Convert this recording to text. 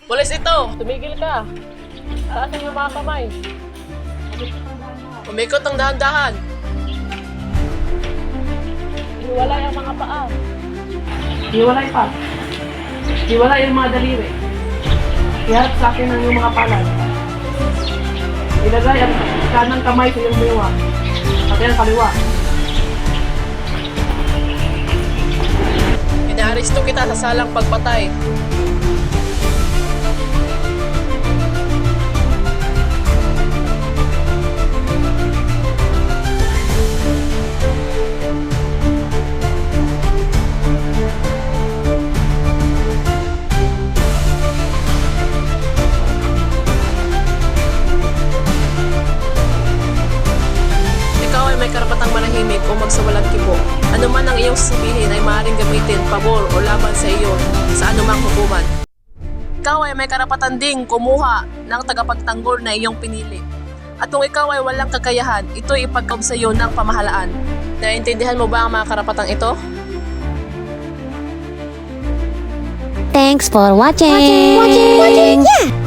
Pulis ito! Tumigil ka! Taasan yung mga kamay. Umikot ang dahan-dahan. Hiwalay ang mga paa. Hiwalay pa. Hiwalay yung mga daliri. Iharap sa akin ang iyong mga palad. Ilagay ang kanang kamay sa iyong biwa. Pati ang kaliwa. Inaaresto kita sa salang pagpatay. Ikaw ay may karapatang manahimik o magsawalang kibo. Ano man ang iyong sasabihin ay maaaring gamitin pabor o laban sa iyo sa anumang hukuman. Ikaw ay may karapatan ding kumuha ng tagapagtanggol na iyong pinili. At kung ikaw ay walang kakayahan, ito'y ipagkab sa iyo ng pamahalaan. Naintindihan mo ba ang mga karapatang ito? Thanks for watching. Yeah.